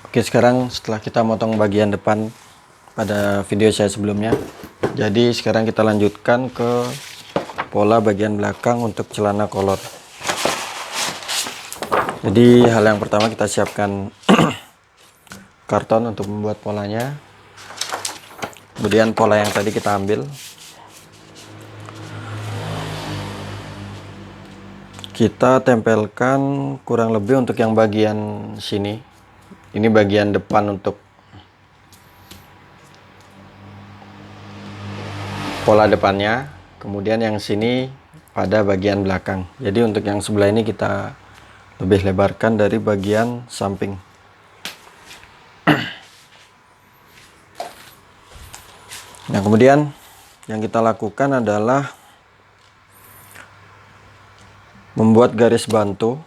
Oke, sekarang setelah kita motong bagian depan pada video saya sebelumnya, jadi sekarang kita lanjutkan ke pola bagian belakang untuk celana kolor. Jadi hal yang pertama kita siapkan karton untuk membuat polanya. Kemudian pola yang tadi kita ambil, kita tempelkan kurang lebih untuk yang bagian sini. Ini bagian depan untuk pola depannya, kemudian yang sini pada bagian belakang. Jadi untuk yang sebelah ini kita lebih lebarkan dari bagian samping. Nah, kemudian yang kita lakukan adalah membuat garis bantu.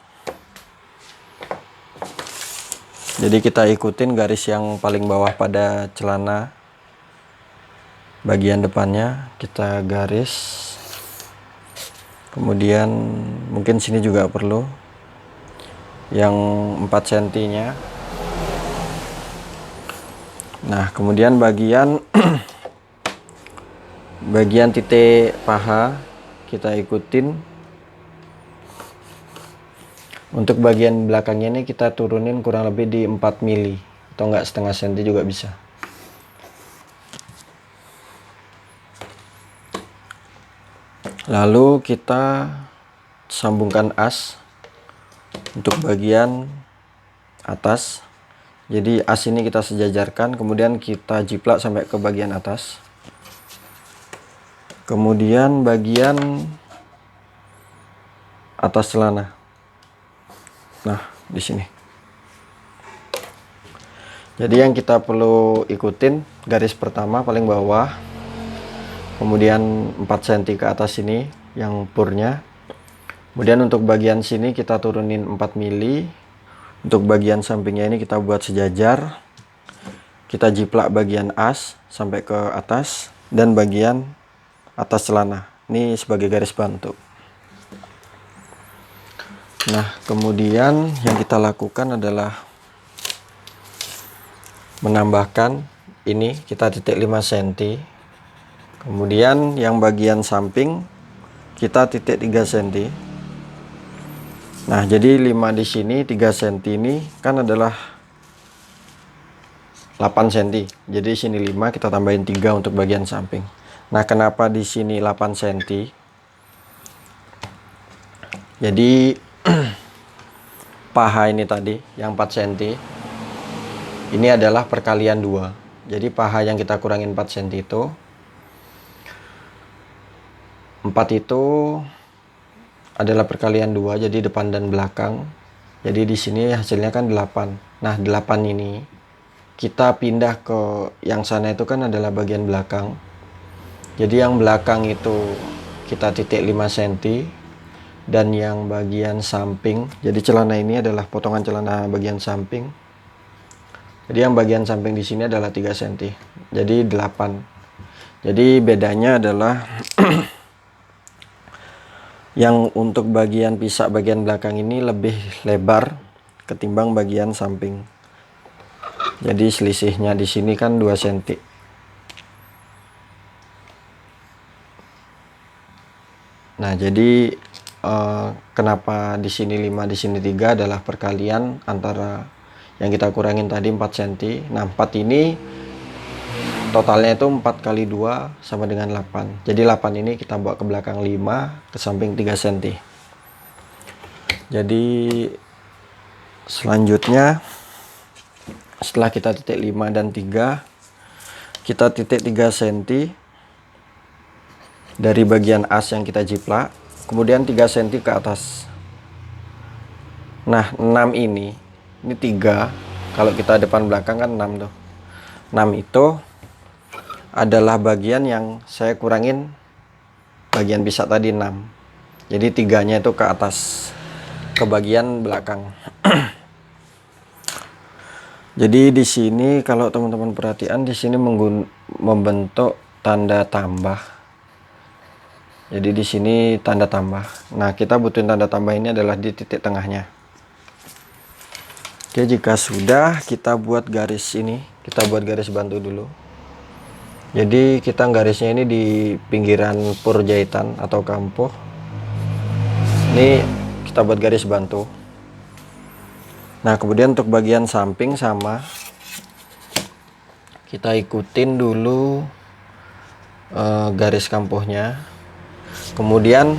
Jadi kita ikutin garis yang paling bawah pada celana bagian depannya, kita garis. Kemudian mungkin sini juga perlu yang 4 cm nya. Nah, kemudian bagian bagian titik paha kita ikutin. Untuk bagian belakangnya ini kita turunin kurang lebih di 4 mili atau enggak setengah senti juga bisa. Lalu kita sambungkan as untuk bagian atas. Jadi as ini kita sejajarkan, kemudian kita jiplak sampai ke bagian atas. Kemudian bagian atas celana. Nah, di sini. Jadi yang kita perlu ikutin garis pertama paling bawah. Kemudian 4 cm ke atas sini yang purnya. Kemudian untuk bagian sini kita turunin 4 mili. Untuk bagian sampingnya ini kita buat sejajar. Kita jiplak bagian as sampai ke atas dan bagian atas celana. Ini sebagai garis bantu. Nah, kemudian yang kita lakukan adalah menambahkan ini kita titik 5 cm. Kemudian yang bagian samping kita titik 3 cm. Nah, jadi 5 di sini, 3 cm ini kan adalah 8 cm. Jadi sini 5, kita tambahin 3 untuk bagian samping. Nah, kenapa di sini 8 cm? Jadi paha ini tadi yang 4 cm ini adalah perkalian 2. Jadi paha yang kita kurangin 4 cm itu 4 itu adalah perkalian 2, jadi depan dan belakang. Jadi di sini hasilnya kan 8. Nah, 8 ini kita pindah ke yang sana itu kan adalah bagian belakang. Jadi yang belakang itu kita titik 5 cm. Dan yang bagian samping, jadi celana ini adalah potongan celana bagian samping. Jadi yang bagian samping di sini adalah 3 cm. Jadi 8. Jadi bedanya adalah yang untuk bagian pisak bagian belakang ini lebih lebar ketimbang bagian samping. Jadi selisihnya di sini kan 2 cm. Nah, jadi kenapa di sini 5 di sini 3 adalah perkalian antara yang kita kurangin tadi 4 cm. Nah, 4 ini totalnya itu 4 kali 2 sama dengan 8. Jadi 8 ini kita bawa ke belakang 5, ke samping 3 cm. Jadi selanjutnya setelah kita titik 5 dan 3, kita titik 3 cm dari bagian as yang kita jiplak. Kemudian 3 cm ke atas. Nah, 6 ini 3. Kalau kita depan belakang kan 6 tuh. 6 itu adalah bagian yang saya kurangin bagian pisak tadi 6. Jadi 3-nya itu ke atas, ke bagian belakang. Jadi di sini kalau teman-teman perhatian di sini membentuk tanda tambah. Jadi di sini tanda tambah. Nah, kita butuhin tanda tambah ini adalah di titik tengahnya. Oke, jika sudah, kita buat garis ini, kita buat garis bantu dulu. Jadi kita garisnya ini di pinggiran pur jahitan atau kampuh. Ini kita buat garis bantu. Nah, kemudian untuk bagian samping sama, kita ikutin dulu garis kampuhnya. Kemudian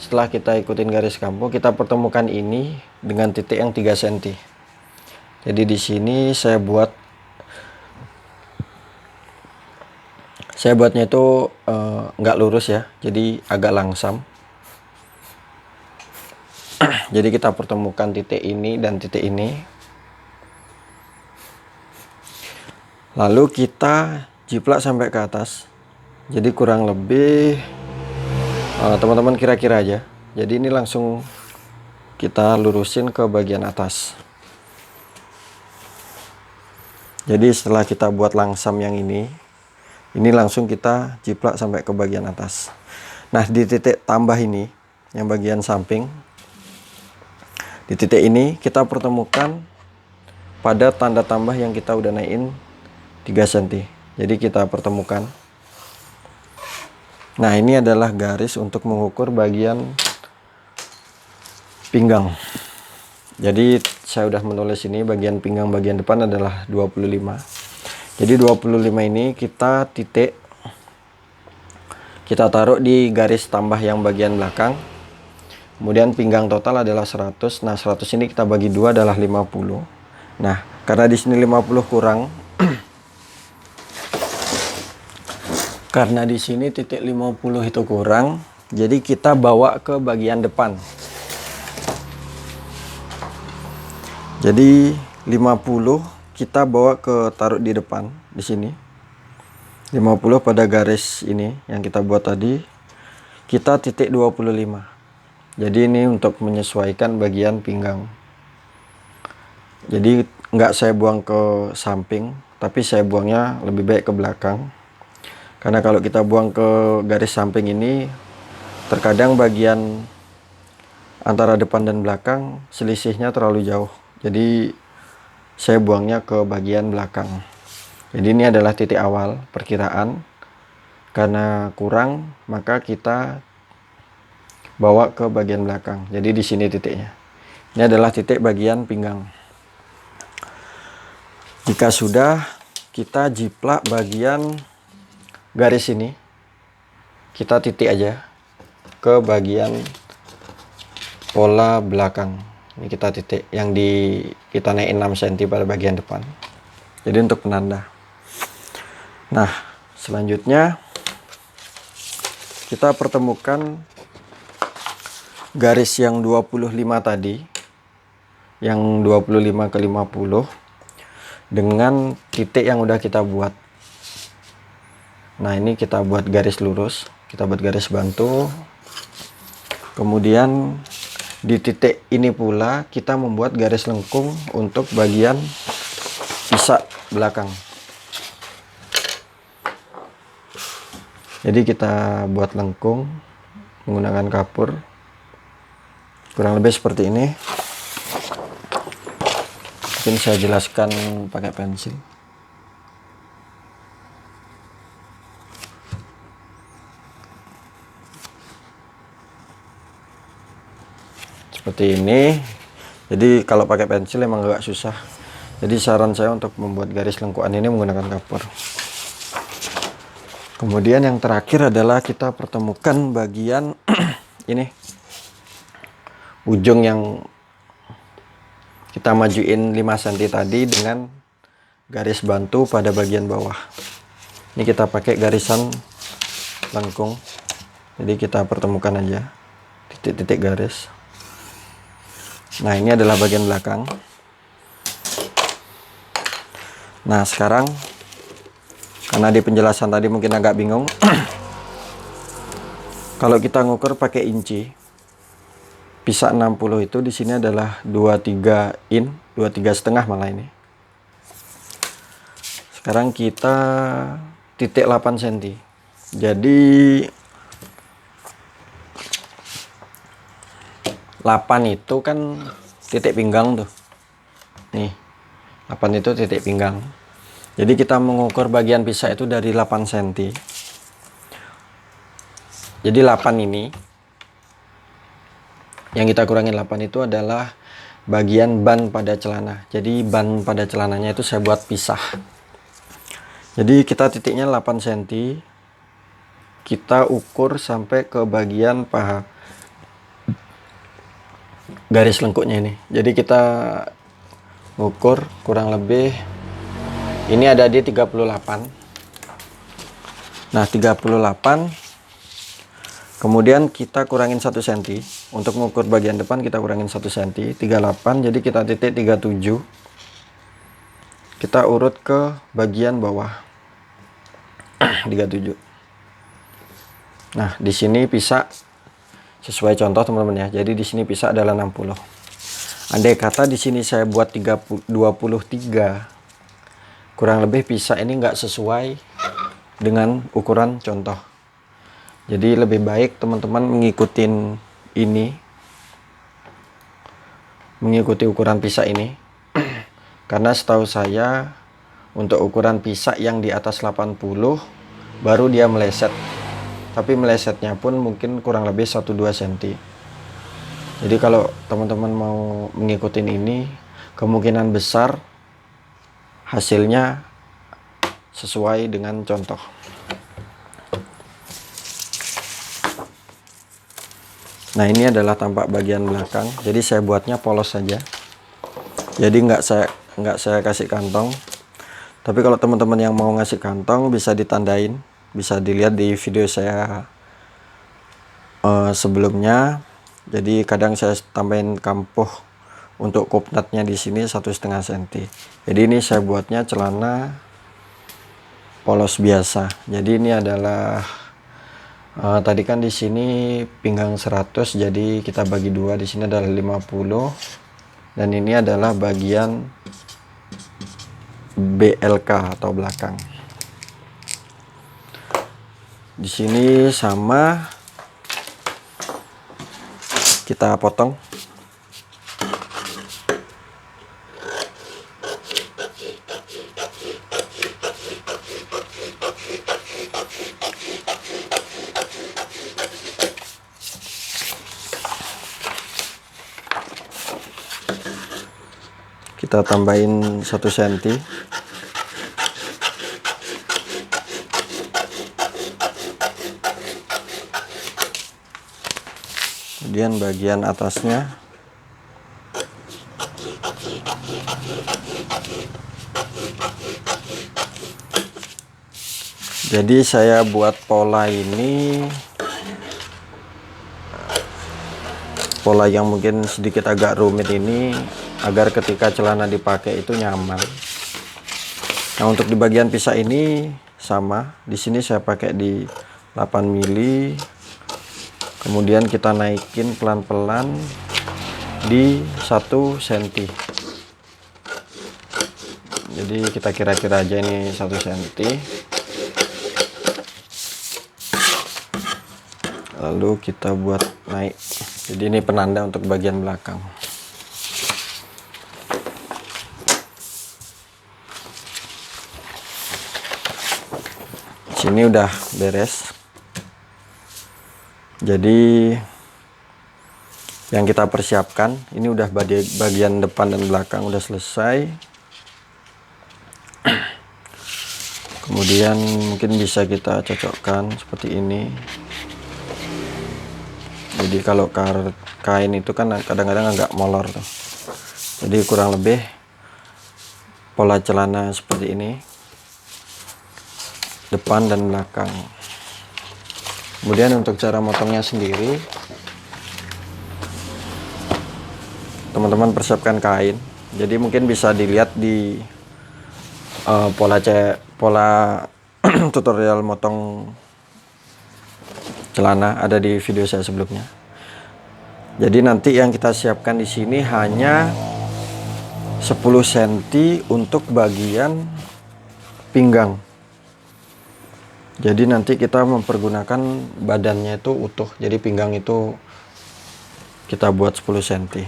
setelah kita ikutin garis kampuh, kita pertemukan ini dengan titik yang 3 cm. Jadi di sini saya buatnya itu nggak lurus ya, jadi agak langsam. Jadi kita pertemukan titik ini dan titik ini. Lalu kita jiplak sampai ke atas. Jadi kurang lebih teman-teman kira-kira aja. Jadi ini langsung kita lurusin ke bagian atas. Jadi setelah kita buat langsam yang ini langsung kita jiplak sampai ke bagian atas. Nah, di titik tambah ini, yang bagian samping, di titik ini kita pertemukan pada tanda tambah yang kita udah naikin 3 cm. Jadi kita pertemukan. Nah, ini adalah garis untuk mengukur bagian pinggang. Jadi saya udah menulis ini bagian pinggang bagian depan adalah 25. Jadi 25 ini kita taruh di garis tambah yang bagian belakang. Kemudian pinggang total adalah 100. Nah, 100 ini kita bagi 2 adalah 50. Nah, karena di sini 50 kurang, karena di sini titik 50 itu kurang, jadi kita bawa ke bagian depan. Jadi 50 kita bawa ke taruh di depan di sini. 50 pada garis ini yang kita buat tadi, kita titik 25. Jadi ini untuk menyesuaikan bagian pinggang. Jadi nggak saya buang ke samping, tapi saya buangnya lebih baik ke belakang. Karena kalau kita buang ke garis samping ini, terkadang bagian antara depan dan belakang selisihnya terlalu jauh. Jadi saya buangnya ke bagian belakang. Jadi ini adalah titik awal perkiraan. Karena kurang, maka kita bawa ke bagian belakang. Jadi di sini titiknya. Ini adalah titik bagian pinggang. Jika sudah, kita jiplak bagian garis ini. Kita titik aja ke bagian pola belakang. Ini kita titik yang kita naikin 6 cm pada bagian depan. Jadi untuk penanda. Nah, selanjutnya kita pertemukan garis yang 25 tadi, yang 25 ke 50 dengan titik yang udah kita buat. Nah, ini kita buat garis lurus, kita buat garis bantu. Kemudian di titik ini pula kita membuat garis lengkung untuk bagian pisak belakang. Jadi kita buat lengkung menggunakan kapur. Kurang lebih seperti ini. Mungkin saya jelaskan pakai pensil. Seperti ini. Jadi kalau pakai pensil emang agak susah. Jadi saran saya untuk membuat garis lengkuan ini menggunakan kapur. Kemudian yang terakhir adalah kita pertemukan bagian ini. Ujung yang kita majuin 5 cm tadi dengan garis bantu pada bagian bawah. Ini kita pakai garisan lengkung. Jadi kita pertemukan aja titik-titik garis. Nah, ini adalah bagian belakang. Nah, sekarang karena di penjelasan tadi mungkin agak bingung. Kalau kita ngukur pakai inci, pisak 60 itu di sini adalah 23 in, 23,5 malah ini. Sekarang kita titik 8 cm. Jadi 8 itu kan titik pinggang tuh. Nih, 8 itu titik pinggang. Jadi kita mengukur bagian pisah itu dari 8 cm. Jadi 8 ini yang kita kurangin 8 itu adalah bagian ban pada celana. Jadi ban pada celananya itu saya buat pisah. Jadi kita titiknya 8 cm. Kita ukur sampai ke bagian paha garis lengkuknya ini. Jadi kita ukur kurang lebih ini ada di 38. Nah, 38. Kemudian kita kurangin 1 cm. Untuk mengukur bagian depan kita kurangin 1 cm, 38. Jadi kita titik 37. Kita urut ke bagian bawah. 37. Nah, di sini pisah sesuai contoh teman-teman ya. Jadi di sini pisah adalah 60. Andai kata di sini saya buat 23, kurang lebih pisah ini nggak sesuai dengan ukuran contoh. Jadi lebih baik teman-teman mengikuti ukuran pisah ini. Karena setahu saya untuk ukuran pisah yang di atas 80 baru dia meleset. Tapi melesetnya pun mungkin kurang lebih 1-2 cm. Jadi kalau teman-teman mau mengikuti ini, kemungkinan besar hasilnya sesuai dengan contoh. Nah, ini adalah tampak bagian belakang. Jadi saya buatnya polos saja. Jadi nggak saya kasih kantong. Tapi kalau teman-teman yang mau ngasih kantong bisa ditandain, bisa dilihat di video saya sebelumnya. Jadi kadang saya tambahin kampuh untuk kupnatnya di sini 1,5 cm. Jadi ini saya buatnya celana polos biasa. Jadi ini adalah tadi kan di sini pinggang 100, jadi kita bagi dua. Di sini adalah 50 dan ini adalah bagian BLK atau belakang. Di sini sama, kita potong. Kita tambahin 1 cm. Kemudian bagian atasnya jadi saya buat pola ini, pola yang mungkin sedikit agak rumit ini agar ketika celana dipakai itu nyaman. Nah, untuk di bagian pisah ini sama. Di sini saya pakai di 8 mili. Kemudian kita naikin pelan-pelan di 1 cm. Jadi kita kira-kira aja ini 1 cm. Lalu kita buat naik. Jadi ini penanda untuk bagian belakang. Sini udah beres. Jadi yang kita persiapkan ini udah bagian depan dan belakang udah selesai. Kemudian mungkin bisa kita cocokkan seperti ini. Jadi kalau kain itu kan kadang-kadang agak molor tuh. Jadi kurang lebih pola celana seperti ini, depan dan belakang. Kemudian untuk cara motongnya sendiri, teman-teman persiapkan kain. Jadi mungkin bisa dilihat di pola tutorial motong celana ada di video saya sebelumnya. Jadi nanti yang kita siapkan di sini hanya 10 cm untuk bagian pinggang. Jadi nanti kita mempergunakan badannya itu utuh. Jadi pinggang itu kita buat 10 cm.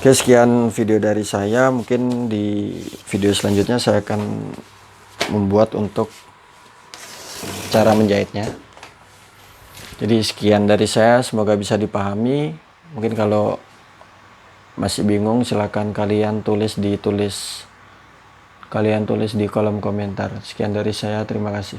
Oke, sekian video dari saya. Mungkin di video selanjutnya saya akan membuat untuk cara menjahitnya. Jadi sekian dari saya, semoga bisa dipahami. Mungkin kalau masih bingung silahkan kalian tulis di kolom komentar. Sekian dari saya, terima kasih.